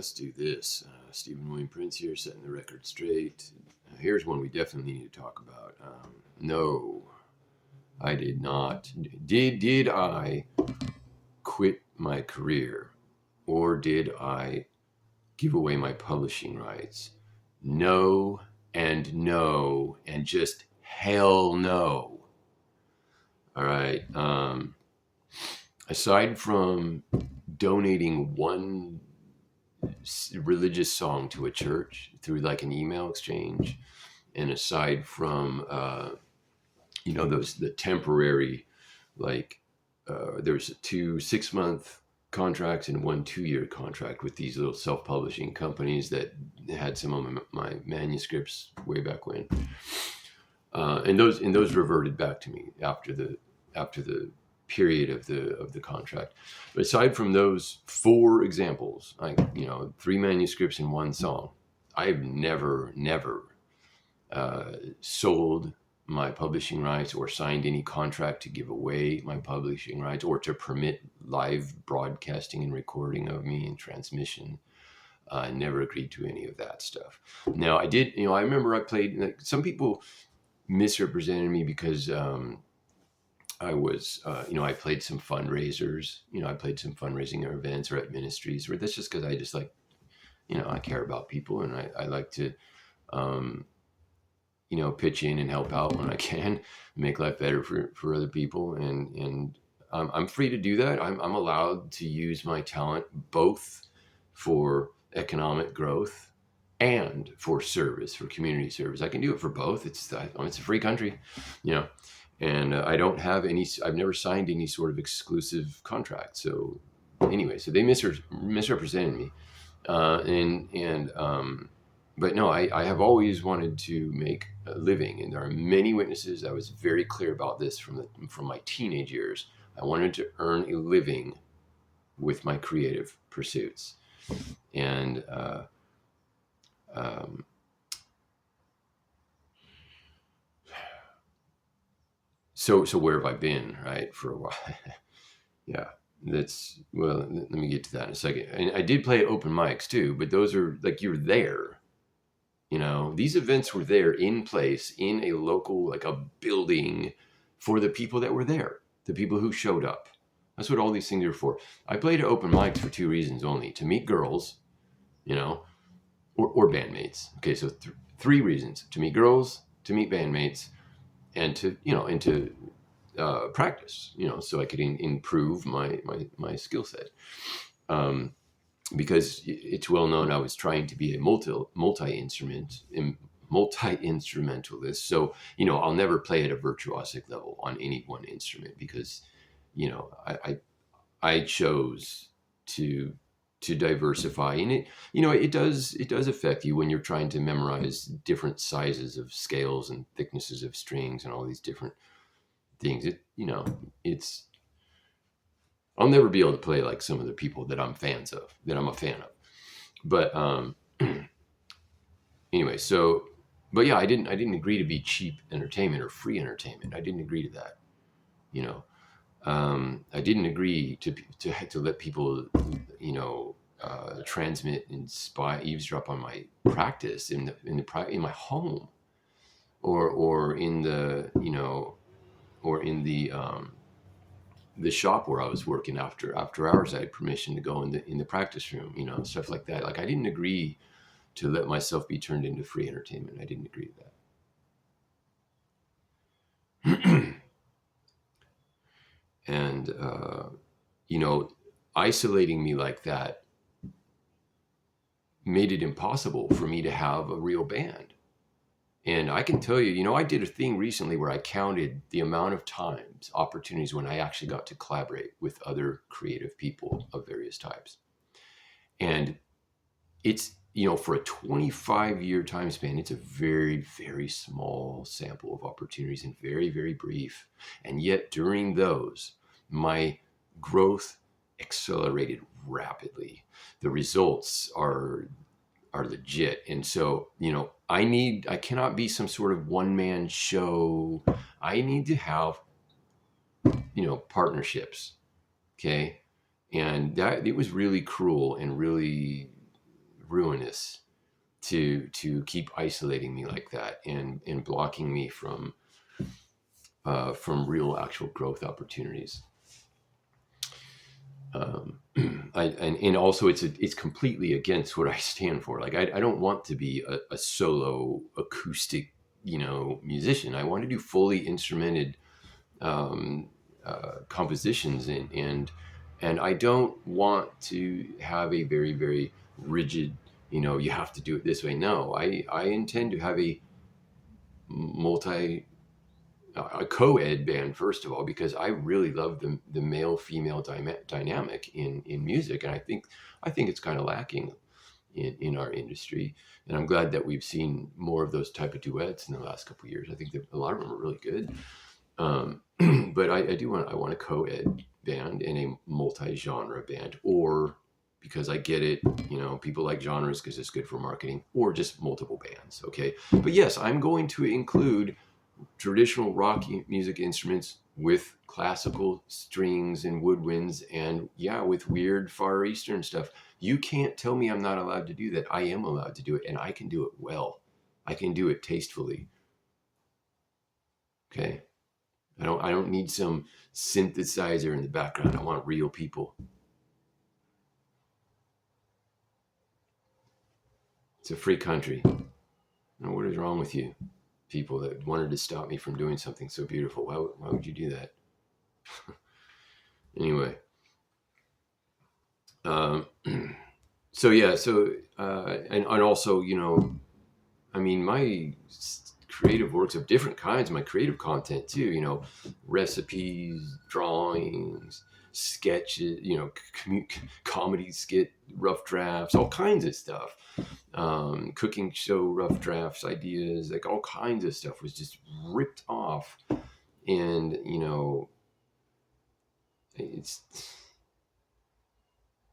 let's do this. Stephen William Prince here, setting the record straight. Here's one we definitely need to talk about. No, I did not. Did I quit my career, or did I give away my publishing rights? No, and just hell no. All right. Aside from donating one religious song to a church through like an email exchange, and aside from the temporary, like there's 2 6-month contracts and 1 2-year contract with these little self-publishing companies that had some of my manuscripts way back when, and those reverted back to me after the period of the contract. But aside from those 4 examples, like 3 manuscripts and 1 song, I've never sold my publishing rights or signed any contract to give away my publishing rights or to permit live broadcasting and recording of me and transmission. I never agreed to any of that stuff. Now I did, I remember I played, like, some people misrepresented me because I was, I played some fundraisers, I played some fundraising events or at ministries, or that's just because I just like, I care about people, and I like to, pitch in and help out when I can, make life better for other people. And I'm free to do that. I'm allowed to use my talent both for economic growth and for service, for community service. I can do it for both. It's a free country, and I don't have I've never signed any sort of exclusive contract. So anyway, so they misrepresented me. But no, I have always wanted to make a living, and there are many witnesses. I was very clear about this from my teenage years. I wanted to earn a living with my creative pursuits, and so where have I been, right, for a while? Yeah. Let me get to that in a second. And I did play open mics too, but those are like, you're there. These events were there in place in a local, like a building, for the people that were there, the people who showed up. That's what all these things are for. I played open mics for 2 reasons only: to meet girls, or bandmates. Okay, so 3 reasons: to meet girls, to meet bandmates, and to practice, so I could improve my skill set. Because it's well known I was trying to be a multi-instrumentalist. So, I'll never play at a virtuosic level on any one instrument because, I chose to diversify, and it does affect you when you're trying to memorize different sizes of scales and thicknesses of strings and all these different things. I'll never be able to play like some of the people that I'm a fan of. But anyway, but yeah, I didn't agree to be cheap entertainment or free entertainment. I didn't agree to that. I didn't agree to let people, transmit and eavesdrop on my practice in my home, or in the the shop where I was working after hours. I had permission to go in the practice room, stuff like that. Like, I didn't agree to let myself be turned into free entertainment. I didn't agree to that. And, isolating me like that made it impossible for me to have a real band. And I can tell you, I did a thing recently where I counted the amount of opportunities when I actually got to collaborate with other creative people of various types. And it's, for a 25-year time span, it's a very, very small sample of opportunities and very, very brief. And yet during those, my growth accelerated rapidly. The results are legit. And so, I cannot be some sort of one-man show. I need to have, partnerships. Okay. And that, it was really cruel and really ruinous to keep isolating me like that and blocking me from real actual growth opportunities. And also it's completely against what I stand for. Like I don't want to be a solo acoustic, musician. I want to do fully instrumented compositions, and I don't want to have a very, very rigid, you have to do it this way. No, I intend to have a co-ed band, first of all, because I really love the male female dynamic in music, and I think it's kind of lacking in our industry, and I'm glad that we've seen more of those type of duets in the last couple of years. I think that a lot of them are really good. But I want a co-ed band and a multi-genre band, or because I get it, people like genres because it's good for marketing, or just multiple bands. Okay. But yes, I'm going to include traditional rock music instruments with classical strings and woodwinds, and with weird Far Eastern stuff. You can't tell me I'm not allowed to do that. I am allowed to do it, and I can do it well. I can do it tastefully. Okay. I don't need some synthesizer in the background. I want real people. It's a free country. What is wrong with you? People that wanted to stop me from doing something so beautiful. Why would you do that? Anyway. And also, my creative works of different kinds, my creative content too, recipes, drawings, sketches, comedy skit, rough drafts, all kinds of stuff. Cooking show rough drafts, ideas, like all kinds of stuff was just ripped off. And,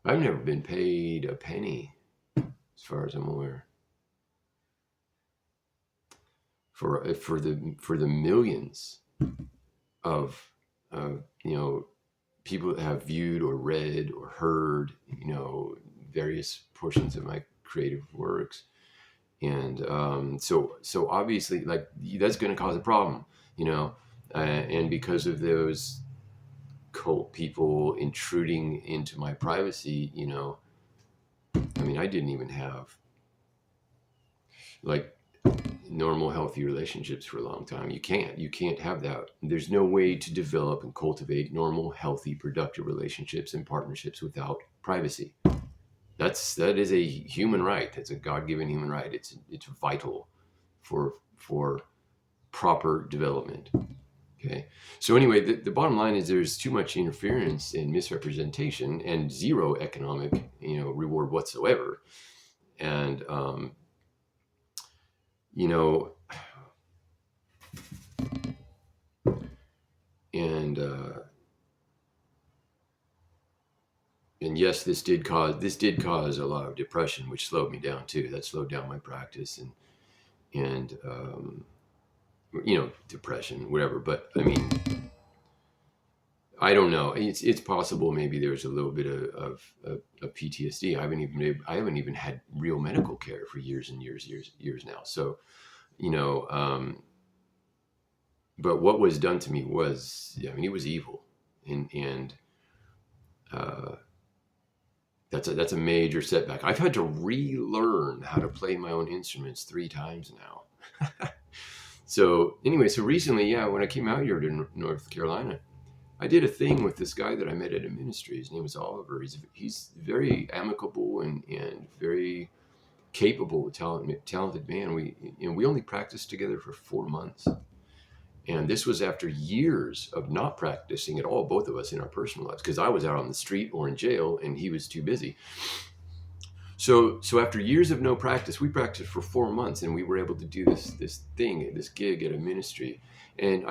I've never been paid a penny, as far as I'm aware, for the millions of people that have viewed or read or heard various portions of my creative works. And so obviously, like, that's going to cause a problem, and because of those cult people intruding into my privacy, I didn't even have like normal healthy relationships for a long time. You can't have that. There's no way to develop and cultivate normal, healthy, productive relationships and partnerships without privacy. That is a human right. That's a God-given human right. It's vital for proper development. Okay. So anyway, the bottom line is there's too much interference and misrepresentation and zero economic, reward whatsoever. And, and yes, this did cause a lot of depression, which slowed me down too. That slowed down my practice and depression, whatever. But I don't know. It's possible maybe there's a little bit of PTSD. I haven't even had real medical care for years and years now. So, but what was done to me was, it was evil, and that's a major setback. I've had to relearn how to play my own instruments 3 times now. So anyway, recently, when I came out here to North Carolina, I did a thing with this guy that I met at a ministry. His name was Oliver. He's very amicable and very capable, talented man. We only practiced together for 4 months. And this was after years of not practicing at all, both of us in our personal lives, because I was out on the street or in jail and he was too busy. So after years of no practice, we practiced for 4 months, and we were able to do this gig at a ministry. And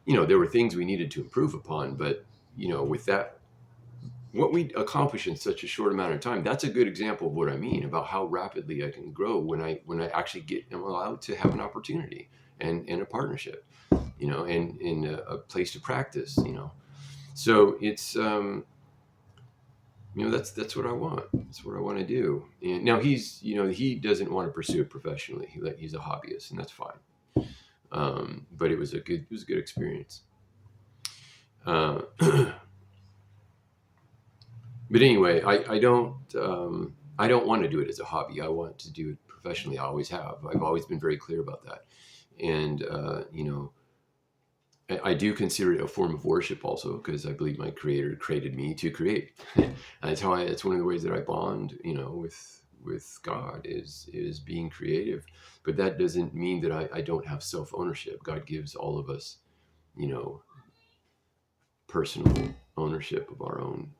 there were things we needed to improve upon, but with that, what we accomplish in such a short amount of time, that's a good example of what I mean about how rapidly I can grow when I actually am allowed to have an opportunity and a partnership, and a place to practice, So it's That's what I want. That's what I want to do. And now he doesn't want to pursue it professionally. He's a hobbyist, and that's fine. But it was a good experience. Uh, but anyway, I don't want to do it as a hobby. I want to do it professionally. I always have. I've always been very clear about that. And I do consider it a form of worship also, because I believe my creator created me to create. That's how it's one of the ways that I bond, with God is being creative. But that doesn't mean that I don't have self-ownership. God gives all of us, personal ownership of our own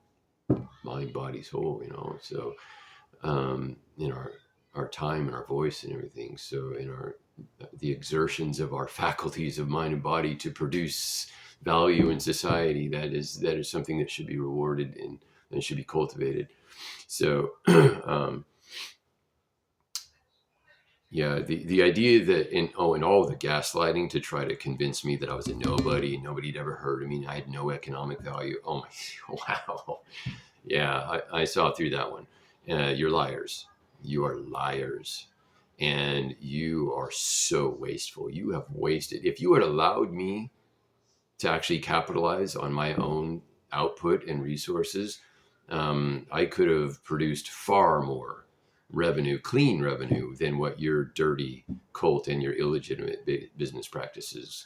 mind, body, soul, So in our time and our voice and everything. So in the exertions of our faculties of mind and body to produce value in society, that is something that should be rewarded and should be cultivated. So yeah, the idea that in all the gaslighting to try to convince me that I was a nobody, nobody'd ever heard of me, I had no economic value. Oh my, wow. Yeah, I saw through that one. You're liars. You are liars. And you are so wasteful. You have wasted. If you had allowed me to actually capitalize on my own output and resources, I could have produced far more revenue, clean revenue, than what your dirty cult and your illegitimate business practices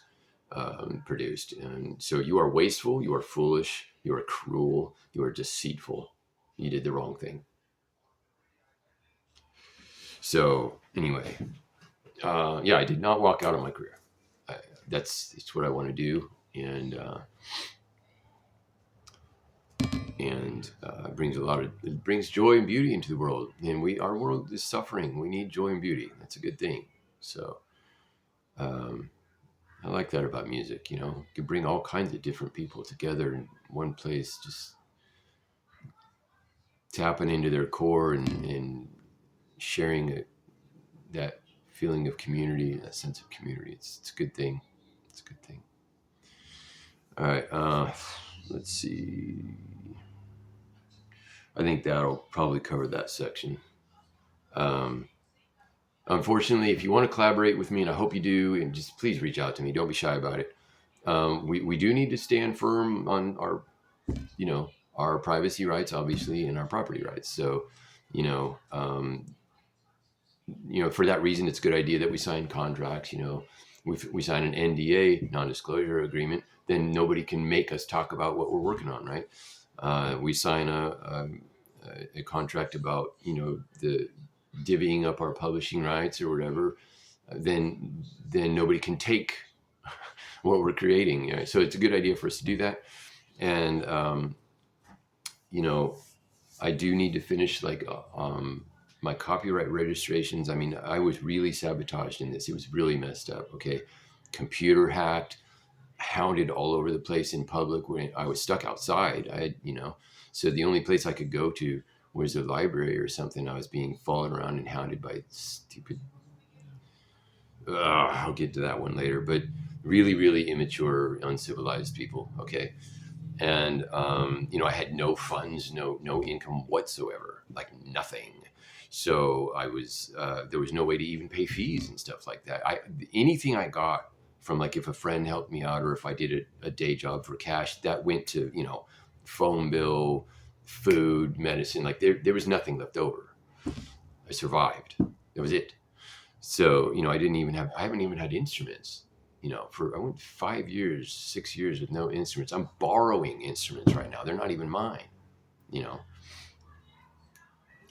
produced. And so you are wasteful, you are foolish, you are cruel, you are deceitful. You did the wrong thing. So anyway, yeah, I did not walk out on my career. It's what I want to do, and it brings joy and beauty into the world. And our world is suffering. We need joy and beauty. That's a good thing. So I like that about music. You can bring all kinds of different people together in one place, just tapping into their core and sharing that feeling of community, that sense of community. It's a good thing. It's a good thing. All right. Let's see. I think that'll probably cover that section. Unfortunately, if you want to collaborate with me, and I hope you do, and just please reach out to me. Don't be shy about it. We do need to stand firm on our privacy rights, obviously, and our property rights. So, for that reason, it's a good idea that we sign contracts. We sign an NDA, non-disclosure agreement, then nobody can make us talk about what we're working on, right? We sign a contract about the divvying up our publishing rights or whatever. Then nobody can take what we're creating. So it's a good idea for us to do that. And I do need to finish my copyright registrations. I mean, I was really sabotaged in this. It was really messed up. Okay. Computer hacked, hounded all over the place in public when I was stuck outside. So the only place I could go to was a library or something. I was being followed around and hounded by stupid, I'll get to that one later, but really, really immature, uncivilized people. Okay. And I had no funds, no income whatsoever, like nothing. So I was there was no way to even pay fees and stuff like that. Anything I got from, like, if a friend helped me out or if I did a day job for cash, that went to phone bill, food, medicine. Like there was nothing left over. I survived. That was it. So I haven't even had instruments. I went 5 years, 6 years with no instruments. I'm borrowing instruments right now. They're not even mine.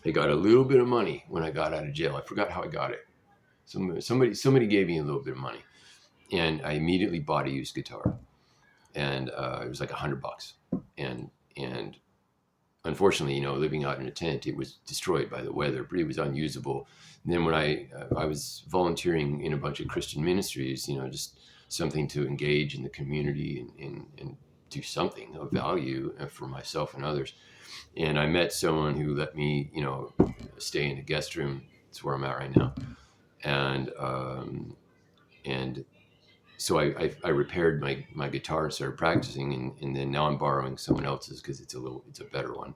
I got a little bit of money when I got out of jail. I forgot how I got it. Somebody gave me a little bit of money, and I immediately bought a used guitar, and it was like $100. And unfortunately, living out in a tent, it was destroyed by the weather, but it was unusable. And then when I was volunteering in a bunch of Christian ministries, just something to engage in the community and do something of value for myself and others. And I met someone who let me, stay in a guest room. It's where I'm at right now. And so I repaired my guitar and started practicing, and then now I'm borrowing someone else's because it's a better one.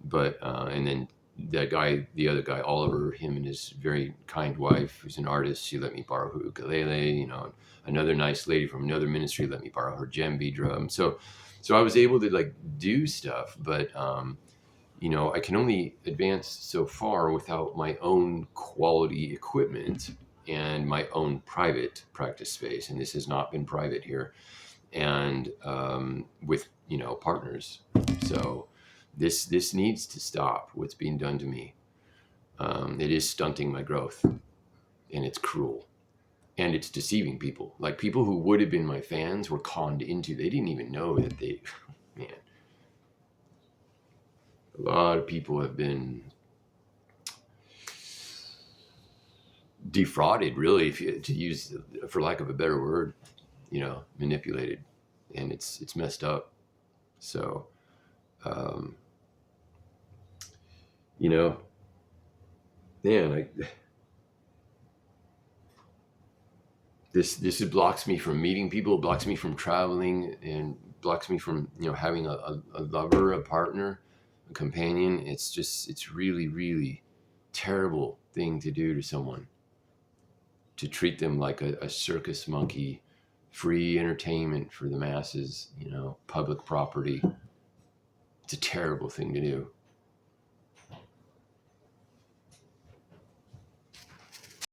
But and then the other guy, Oliver, him and his very kind wife, who's an artist, she let me borrow her ukulele. You know, another nice lady from another ministry let me borrow her djembe drum. So I was able to like do stuff, but you know, I can only advance so far without my own quality equipment and my own private practice space. And this has not been private here, and with, you know, partners. So this needs to stop. What's being done to me, it is stunting my growth, and it's cruel, and it's deceiving people. Like people who would have been my fans were conned into. They didn't even know that they, man. A lot of people have been defrauded, really, if you, to use, for lack of a better word, you know, manipulated, and it's messed up. So, um, you know, man, this blocks me from meeting people, blocks me from traveling, and blocks me from, you know, having a lover, a partner, a companion. It's really, really terrible thing to do to someone, to treat them like a circus monkey, free entertainment for the masses, you know, public property. It's a terrible thing to do.